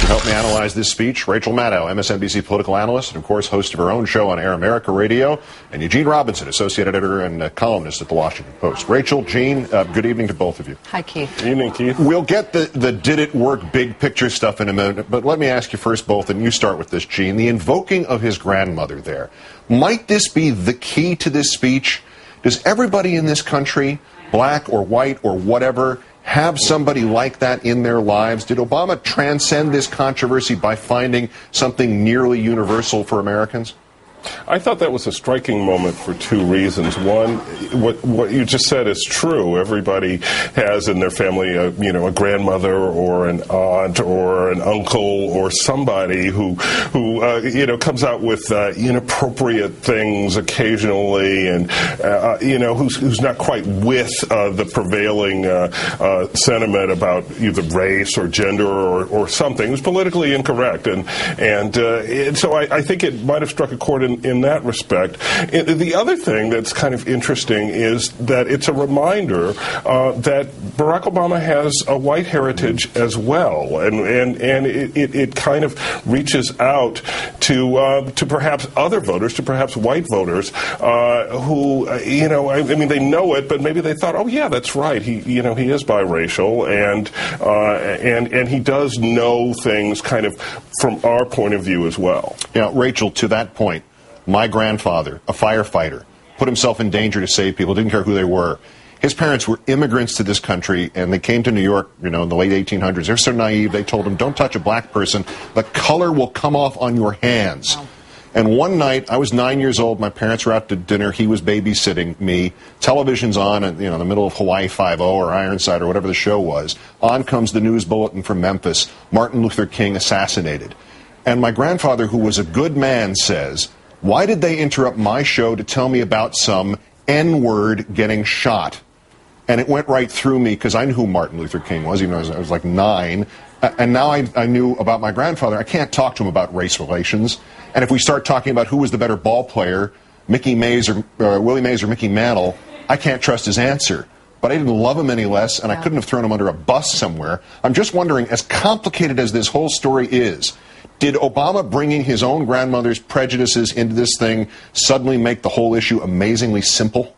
To help me analyze this speech, Rachel Maddow, MSNBC political analyst, and of course host of her own show on Air America Radio, and Eugene Robinson, associate editor and columnist at the Washington Post. Rachel, Gene, good evening to both of you. Hi, Keith. Good evening, Keith. We'll get the did it work big picture stuff in a minute, but let me ask you first both, and you start with this, Gene. The invoking of his grandmother there. Might this be the key to this speech? Does everybody in this country, black or white or whatever, have somebody like that in their lives? Did Obama transcend this controversy by finding something nearly universal for Americans? I thought that was a striking moment for two reasons. One, what you just said is true. Everybody has in their family a grandmother or an aunt or an uncle or somebody who comes out with inappropriate things occasionally, and who's not quite with the prevailing sentiment about either race or gender or something. Who's politically incorrect, and so I think it might have struck a chord in that respect. The other thing that's kind of interesting is that it's a reminder that Barack Obama has a white heritage as well, and it kind of reaches out to perhaps other voters, to perhaps white voters who they know it, but maybe they thought, oh yeah, that's right, he is biracial, and he does know things kind of from our point of view as well. Rachel, to that point, my grandfather, a firefighter, put himself in danger to save people, didn't care who they were. His parents were immigrants to this country, and they came to New York, in the late 1800s. They're so naive, they told him, don't touch a black person. The color will come off on your hands. Wow. And one night, I was 9 years old, my parents were out to dinner, he was babysitting me, television's on, in the middle of Hawaii Five-0 or Ironside or whatever the show was. On comes the news bulletin from Memphis, Martin Luther King assassinated. And my grandfather, who was a good man, says, why did they interrupt my show to tell me about some N-word getting shot? And it went right through me because I knew who Martin Luther King was, even though I was like 9. And now I knew about my grandfather. I can't talk to him about race relations. And if we start talking about who was the better ball player, Mickey Mays or Willie Mays or Mickey Mantle, I can't trust his answer. But I didn't love him any less, and I couldn't have thrown him under a bus somewhere. I'm just wondering, as complicated as this whole story is, did Obama bringing his own grandmother's prejudices into this thing suddenly make the whole issue amazingly simple?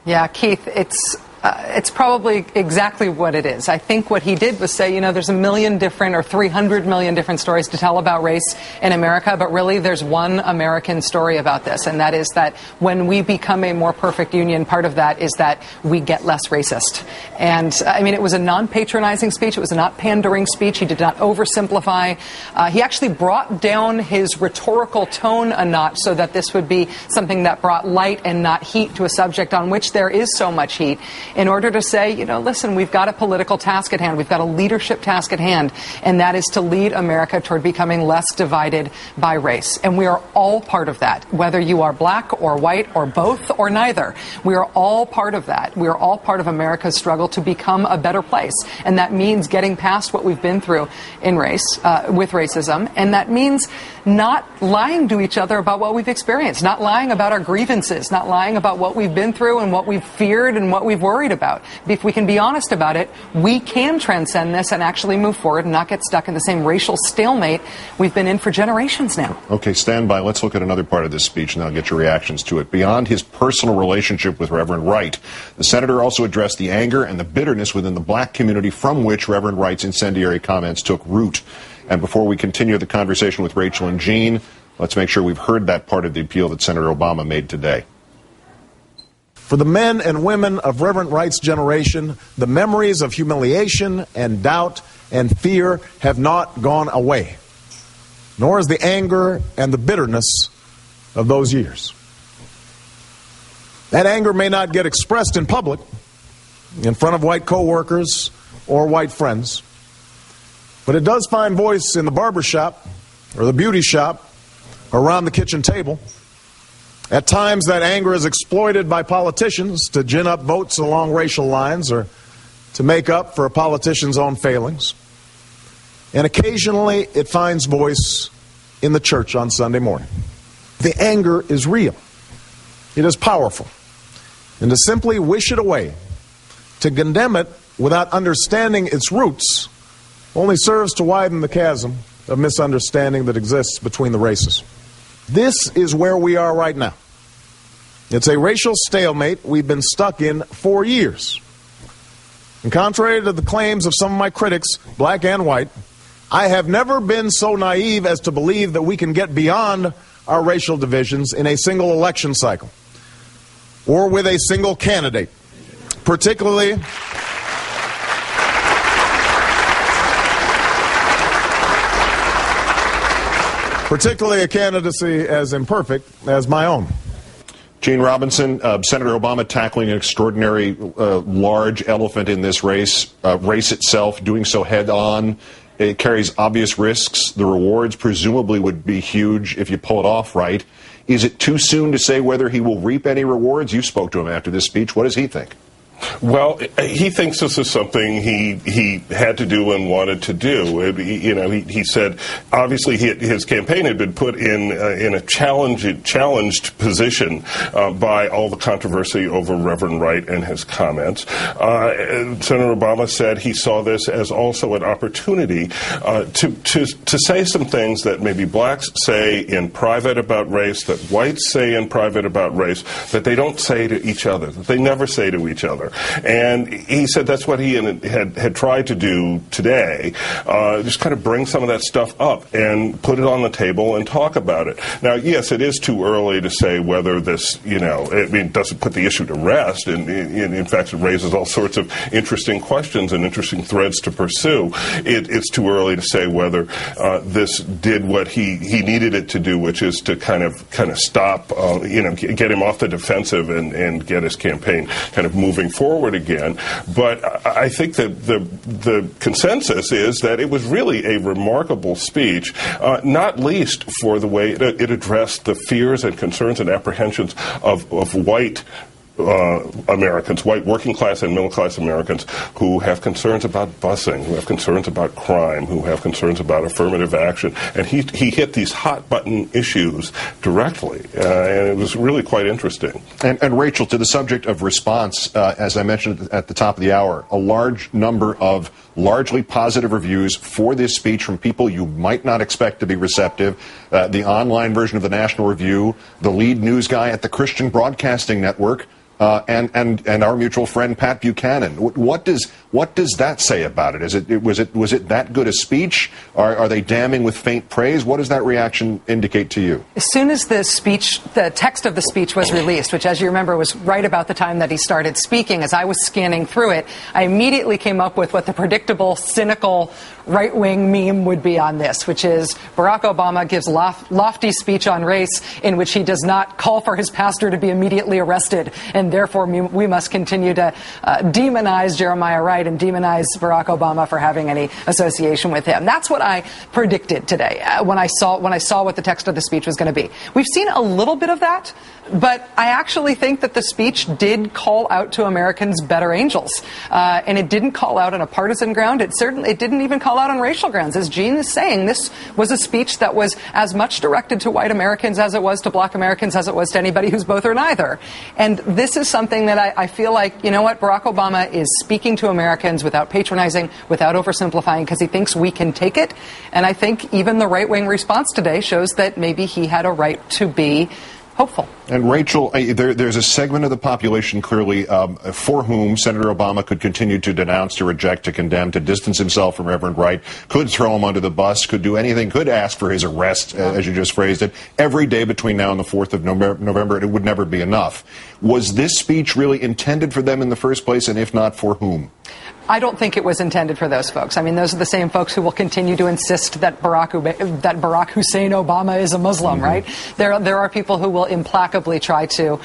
Yeah, Keith, it's probably exactly what it is. I think what he did was say, there's a million different or 300 million different stories to tell about race in America, but really there's one American story about this, and that is that when we become a more perfect union, part of that is that we get less racist. And, it was a non-patronizing speech. It was a not pandering speech. He did not oversimplify. He actually brought down his rhetorical tone a notch so that this would be something that brought light and not heat to a subject on which there is so much heat, in order to say, listen, we've got a political task at hand. We've got a leadership task at hand, and that is to lead America toward becoming less divided by race. And we are all part of that, whether you are black or white or both or neither. We are all part of that. We are all part of America's struggle to become a better place. And that means getting past what we've been through in race, with racism. And that means not lying to each other about what we've experienced, not lying about our grievances, not lying about what we've been through and what we've feared and what we've worried about. If we can be honest about it, we can transcend this and actually move forward and not get stuck in the same racial stalemate we've been in for generations now. Okay, stand by. Let's look at another part of this speech and I'll get your reactions to it. Beyond his personal relationship with Reverend Wright, the senator also addressed the anger and the bitterness within the black community from which Reverend Wright's incendiary comments took root. And before we continue the conversation with Rachel and Gene, let's make sure we've heard that part of the appeal that Senator Obama made today. For the men and women of Reverend Wright's generation, the memories of humiliation and doubt and fear have not gone away, nor is the anger and the bitterness of those years. That anger may not get expressed in public, in front of white coworkers or white friends, but it does find voice in the barber shop or the beauty shop or around the kitchen table. At times that anger is exploited by politicians to gin up votes along racial lines or to make up for a politician's own failings. And occasionally it finds voice in the church on Sunday morning. The anger is real. It is powerful. And to simply wish it away, to condemn it without understanding its roots, only serves to widen the chasm of misunderstanding that exists between the races. This is where we are right now. It's a racial stalemate we've been stuck in for years. And contrary to the claims of some of my critics, black and white, I have never been so naive as to believe that we can get beyond our racial divisions in a single election cycle or with a single candidate, particularly a candidacy as imperfect as my own. Gene Robinson, Senator Obama tackling an extraordinary large elephant in this race itself, doing so head on. It carries obvious risks. The rewards presumably would be huge if you pull it off right. Is it too soon to say whether he will reap any rewards? You spoke to him after this speech. What does he think? Well, he thinks this is something he had to do and wanted to do. He said obviously his campaign had been put in a challenged position by all the controversy over Reverend Wright and his comments. Senator Obama said he saw this as also an opportunity to say some things that maybe blacks say in private about race, that whites say in private about race, that they don't say to each other, that they never say to each other. And he said that's what he had tried to do today, just kind of bring some of that stuff up and put it on the table and talk about it. Now, yes, it is too early to say whether this, it doesn't put the issue to rest. And in fact, it raises all sorts of interesting questions and interesting threads to pursue. It's too early to say whether this did what he needed it to do, which is to kind of stop, get him off the defensive and get his campaign kind of moving forward again. But I think that the consensus is that it was really a remarkable speech, not least for the way it addressed the fears and concerns and apprehensions of white Americans, white working class and middle class Americans who have concerns about busing, who have concerns about crime, who have concerns about affirmative action. And he hit these hot button issues directly. And it was really quite interesting. And Rachel, to the subject of response, as I mentioned at the top of the hour, a large number of largely positive reviews for this speech from people you might not expect to be receptive. The online version of the National Review, the lead news guy at the Christian Broadcasting Network, and our mutual friend Pat Buchanan. What does that say about it? Was it that good a speech? Are they damning with faint praise? What does that reaction indicate to you? As soon as the text of the speech was released, which, as you remember, was right about the time that he started speaking, as I was scanning through it, I immediately came up with what the predictable, cynical, right-wing meme would be on this, which is Barack Obama gives lofty speech on race in which he does not call for his pastor to be immediately arrested, and therefore we must continue to demonize Jeremiah Wright and demonize Barack Obama for having any association with him. That's what I predicted today when I saw what the text of the speech was going to be. We've seen a little bit of that, but I actually think that the speech did call out to Americans' better angels, and it didn't call out on a partisan ground. It didn't even call out on racial grounds. As Gene is saying, this was a speech that was as much directed to white Americans as it was to black Americans as it was to anybody who's both or neither. And this is something that I feel like, Barack Obama is speaking to Americans without patronizing, without oversimplifying, because he thinks we can take it. And I think even the right-wing response today shows that maybe he had a right to be hopeful. And Rachel, there's a segment of the population clearly for whom Senator Obama could continue to denounce, to reject, to condemn, to distance himself from Reverend Wright, could throw him under the bus, could do anything, could ask for his arrest, as you just phrased it, every day between now and the 4th of November. It would never be enough. Was this speech really intended for them in the first place, and if not, for whom? I don't think it was intended for those folks. I mean, those are the same folks who will continue to insist that Barack Hussein Obama is a Muslim, right? There are people who will implacably try to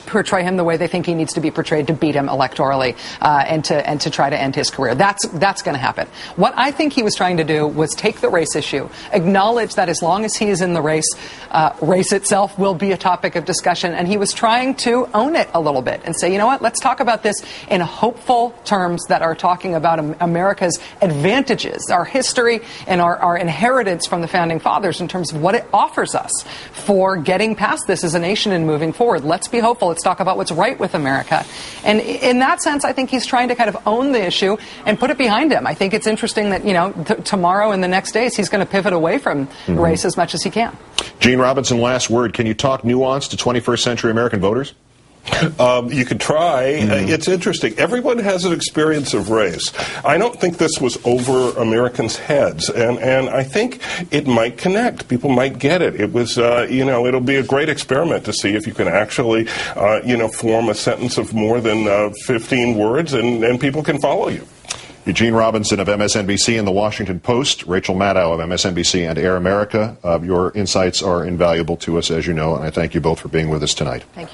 portray him the way they think he needs to be portrayed to beat him electorally, and to try to end his career. That's going to happen. What I think he was trying to do was take the race issue, acknowledge that as long as he is in the race, race itself will be a topic of discussion, and he was trying to own it a little bit and say, you know what, let's talk about this in a hopeful hopeful terms that are talking about America's advantages, our history, and our inheritance from the Founding Fathers in terms of what it offers us for getting past this as a nation and moving forward. Let's be hopeful. Let's talk about what's right with America. And in that sense, I think he's trying to kind of own the issue and put it behind him. I think it's interesting that, you know, tomorrow and the next days, he's going to pivot away from race as much as he can. Gene Robinson, last word. Can you talk nuance to 21st century American voters? You could try. It's interesting. Everyone has an experience of race. I don't think this was over Americans' heads, and I think it might connect. People might get it. It was, it'll be a great experiment to see if you can actually, form a sentence of more than 15 words, and people can follow you. Eugene Robinson of MSNBC and The Washington Post, Rachel Maddow of MSNBC and Air America. Your insights are invaluable to us, as you know, and I thank you both for being with us tonight. Thank you.